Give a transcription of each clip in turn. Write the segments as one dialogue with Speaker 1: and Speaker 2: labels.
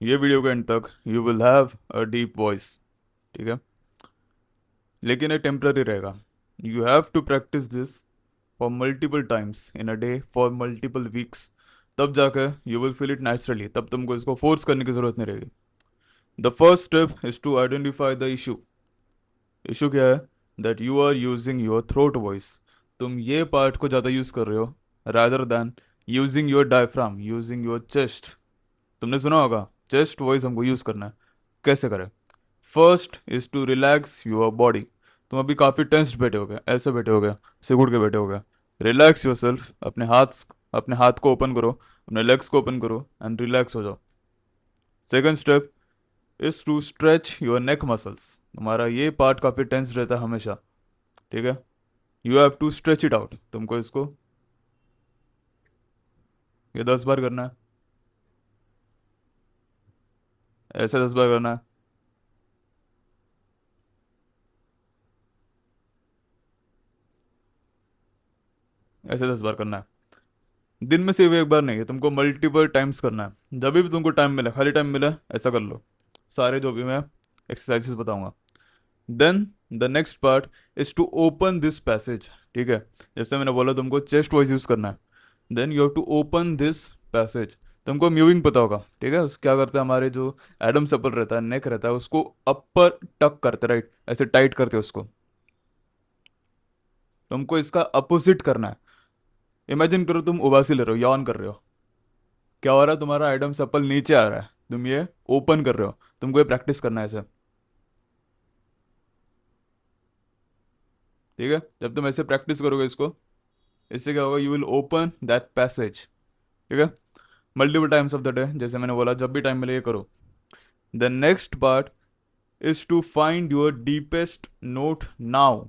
Speaker 1: ये वीडियो के एंड तक you will have a deep voice, ठीक है, लेकिन ये टेम्पररी रहेगा। You have to practise this for multiple times in a day for multiple weeks, तब जाकर you will feel it naturally, तब तुमको इसको फोर्स करने की जरूरत नहीं रहेगी। The first step is to identify the issue. Issue क्या है? That you are using your throat voice. तुम ये पार्ट को ज़्यादा यूज कर रहे हो rather than using your diaphragm, using your chest. तुमने सुना होगा चेस्ट वॉइस हमको यूज करना है। कैसे करें? First is to relax your body. तुम अभी काफ़ी टेंस्ड बैठे हो गए, ऐसे बैठे हो गए, सिकुड़ के बैठे हो गए। Relax your self. अपने हाथ को ओपन करो, अपने लेग्स को ओपन करो एंड रिलैक्स हो जाओ। Second step is to stretch your neck muscles. तुम्हारा ये पार्ट काफ़ी टेंस रहता है हमेशा, ठीक है। You have to stretch it out. तुमको इसको ये 10 बार करना है, ऐसे 10 बार करना है, ऐसे 10 बार करना है। दिन में सिर्फ एक बार नहीं है, तुमको मल्टीपल टाइम्स करना है। जब भी तुमको टाइम मिले, खाली टाइम मिले, ऐसा कर लो। सारे जो भी मैं एक्सरसाइजेस बताऊंगा। Then the next part is to open this passage, ठीक है। जैसे मैंने बोला तुमको चेस्ट वॉइस यूज करना है। Then you have to open this passage. तुमको म्यूविंग पता होगा, ठीक है। क्या करते हैं हमारे जो एडम सप्पल रहता है, नेक रहता है, उसको अपर टक करते, राइट, ऐसे टाइट करते हैं उसको। तुमको इसका अपोजिट करना है। इमेजिन करो तुम उबासी ले रहे हो, यॉन कर रहे हो। क्या हो रहा है? तुम्हारा एडम सप्पल नीचे आ रहा है, तुम ये ओपन कर रहे हो। तुमको ये प्रैक्टिस करना है ऐसे, ठीक है। जब तुम ऐसे प्रैक्टिस करोगे इसको, इससे क्या होगा? You will open that passage, ठीक है, multiple times of the day. जैसे मैंने बोला जब भी टाइम मिले ये करो। The next part is to find your deepest note now,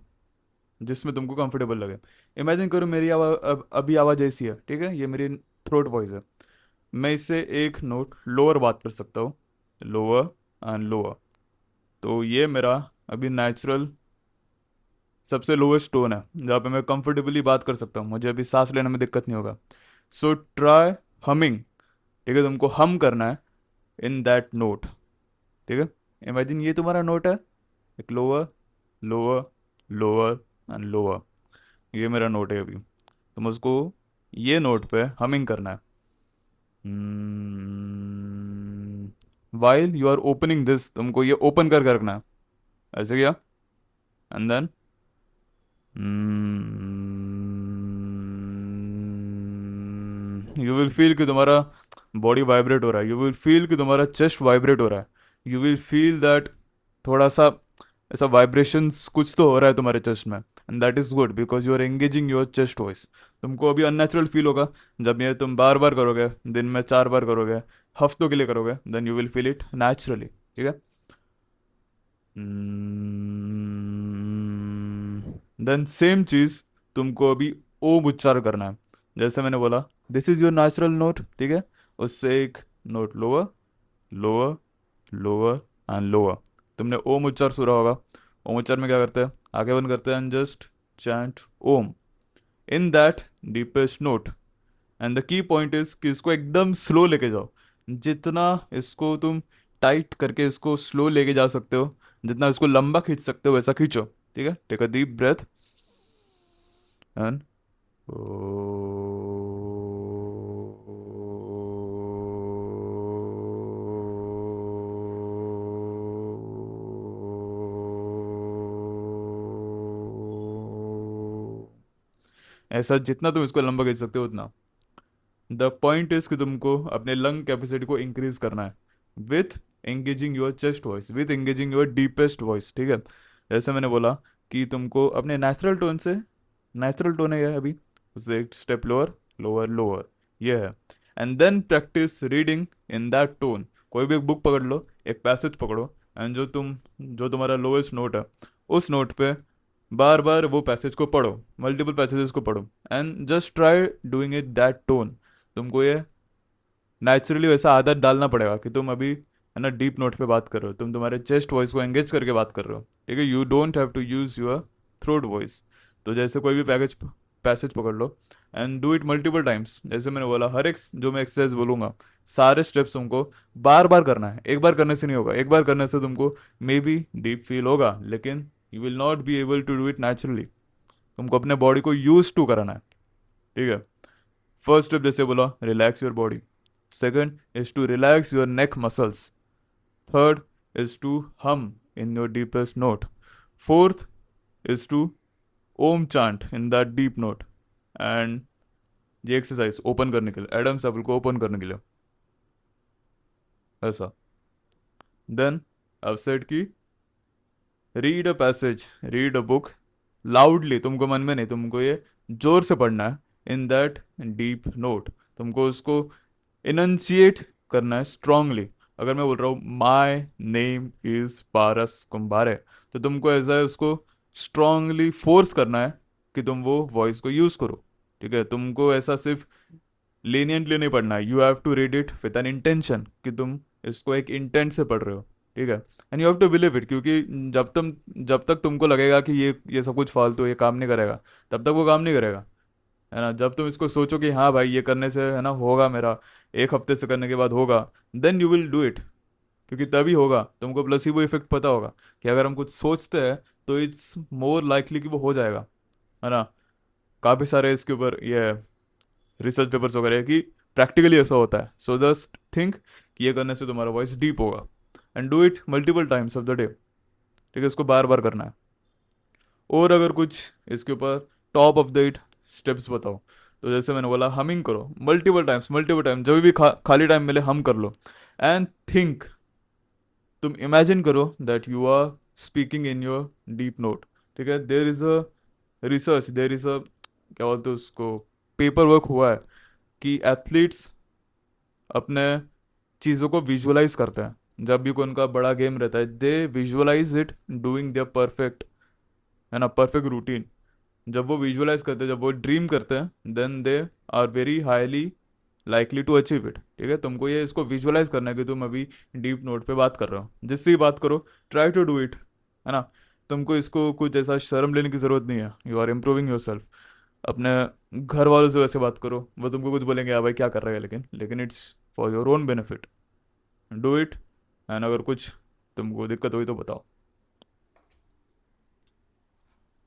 Speaker 1: जिसमें तुमको कंफर्टेबल लगे। इमेजिन करो मेरी आवाज अभी आवाज ऐसी है, ठीक है, ये मेरी थ्रोट वॉइस है। मैं इससे एक नोट लोअर बात कर सकता हूँ, लोअर एंड लोअर। तो ये मेरा अभी नेचुरल सबसे लोएस्ट टोन है, जहाँ पे मैं कंफर्टेबली बात कर सकता हूँ, मुझे अभी सांस लेने में दिक्कत नहीं होगा। सो ट्राई हमिंग, ठीक है, तुमको हम करना है इन दैट नोट, ठीक है। इमेजिन ये तुम्हारा नोट है, एक lower, lower, lower and lower. ये मेरा नोट है अभी। तुम उसको ये नोट पे हमिंग करना है। While you are opening this, तुमको ये ओपन कर रखना है, ऐसे किया। And then you will feel कि तुम्हारा बॉडी वाइब्रेट हो रहा है, यू विल फील कि तुम्हारा चेस्ट वाइब्रेट हो रहा है, यू विल फील दैट थोड़ा सा ऐसा वाइब्रेशंस कुछ तो हो रहा है तुम्हारे चेस्ट में। And that is good because you are engaging your chest voice. तुमको अभी अननेचुरल फील होगा जब ये तुम बार बार करोगे, दिन में 4 बार करोगे, हफ्तों के लिए करोगे, then you will feel it naturally, ठीक है। देन सेम चीज तुमको अभी ओम उच्चार करना है। जैसे मैंने बोला this is your natural note, ठीक है, उससे एक note lower, lower, lower and lower. तुमने ओम उच्चार सुना होगा। ओम उच्चार में क्या करते हैं? आगे बंद करते हैं and just chant Om in that deepest note. And the key point is कि इसको एकदम स्लो लेके जाओ। जितना इसको तुम टाइट करके इसको स्लो लेके जा सकते हो, जितना इसको लंबा खींच सकते हो वैसा खींचो, ठीक है। Take a deep breath and ऐसा जितना तुम इसको लंबा खींच सकते हो उतना। द पॉइंट इज कि तुमको अपने लंग कैपेसिटी को इंक्रीज करना है with engaging your chest voice, with engaging your deepest voice, ठीक है। जैसे मैंने बोला कि तुमको अपने नेचुरल टोन से, नेचुरल टोन है ये अभी, उससे एक स्टेप लोअर, लोअर, लोअर, ये है। And then practise reading in that tone. कोई भी एक बुक पकड़ लो, एक पैसेज पकड़ो, एंड जो तुम्हारा लोएस्ट नोट है उस नोट पे बार बार वो पैसेज को पढ़ो, मल्टीपल पैसेजेस को पढ़ो and just try doing it that tone. तुमको ये नेचुरली वैसा आदत डालना पड़ेगा कि तुम अभी है ना डीप नोट पे बात कर रहे हो, तुम तुम्हारे चेस्ट वॉइस को एंगेज करके बात कर रहे हो, ठीक है। You don't have to use your throat voice. तो जैसे कोई भी पैसेज पकड़ लो and do it multiple times. जैसे मैंने बोला हर एक जो मैं एक्सरसाइज बोलूंगा सारे स्टेप्स तुमको बार बार करना है, एक बार करने से नहीं होगा। एक बार करने से तुमको मे बी डीप फील होगा, लेकिन you will not be able to do it naturally. तुमको अपने बॉडी को यूज टू कराना है, ठीक है। फर्स्ट स्टेप जैसे बोला, relax your body. Second is to relax your neck muscles. Third is to hum in your deepest note. Fourth is to Om chant in that deep note. And ये exercise open करने के लिए, Adam's apple को open करने के लिए, ऐसा। Then अब सेट की read a passage, read a book loudly, तुमको मन में नहीं, तुमको ये जोर से पढ़ना है, इन दैट डीप नोट। तुमको उसको इनंशिएट करना है स्ट्रांगली। अगर मैं बोल रहा हूँ माई नेम इज पारस कुंभारे, तो तुमको ऐसा है उसको स्ट्रांगली फोर्स करना है कि तुम वो वॉइस को यूज करो, ठीक है। तुमको ऐसा सिर्फ लीनियंटली नहीं पढ़ना है, you have to read it with an intention, कि तुम इसको एक इंटेंट से पढ़ रहे हो, ठीक है। And you have to believe it, क्योंकि जब तक तुमको लगेगा कि ये सब कुछ फालतू, ये काम नहीं करेगा, तब तक वो काम नहीं करेगा, है ना। जब तुम इसको सोचो कि हाँ भाई ये करने से, है ना, होगा मेरा, एक हफ्ते से करने के बाद होगा, then you will do it, क्योंकि तभी होगा। तुमको प्लेसिबो इफेक्ट पता होगा कि अगर हम कुछ सोचते हैं तो इट्स मोर लाइकली कि वो हो जाएगा, है ना। काफ़ी सारे इसके ऊपर ये रिसर्च पेपर्स वगैरह है कि प्रैक्टिकली ऐसा होता है। सो जस्ट थिंक कि ये करने से तुम्हारा वॉइस डीप होगा, and do it multiple times of the day, ठीक है। इसको बार बार करना है। और अगर कुछ इसके ऊपर top of the it steps बताओ, तो जैसे मैंने बोला, हमिंग करो मल्टीपल टाइम्स, मल्टीपल टाइम, जब भी खाली टाइम मिले हम कर लो। एंड थिंक, तुम इमेजिन करो that you are speaking in your deep note, ठीक है। There is a research, there is a, क्या बोलते हैं उसको, पेपर वर्क हुआ है कि एथलीट्स अपने चीज़ों को विजुअलाइज करते हैं। जब भी कोई उनका बड़ा गेम रहता है, they visualize it doing there perfect, है ना, परफेक्ट रूटीन। जब वो विजुअलाइज करते हैं, जब वो ड्रीम करते हैं, then they are very highly likely to achieve it, ठीक है। तुमको ये इसको विजुअलाइज करना है कि तुम अभी डीप नोट पे बात कर रहे हो, जिससे ही बात करो, ट्राई टू डू इट, है ना। तुमको इसको कुछ ऐसा शर्म लेने की जरूरत नहीं है, you are improving your self. अपने घर वालों से वैसे बात करो, वो तुमको कुछ बोलेंगे, हाँ भाई क्या कर रहे हैं, लेकिन लेकिन it's for your own benefit, do it. And अगर कुछ तुमको दिक्कत हुई तो बताओ।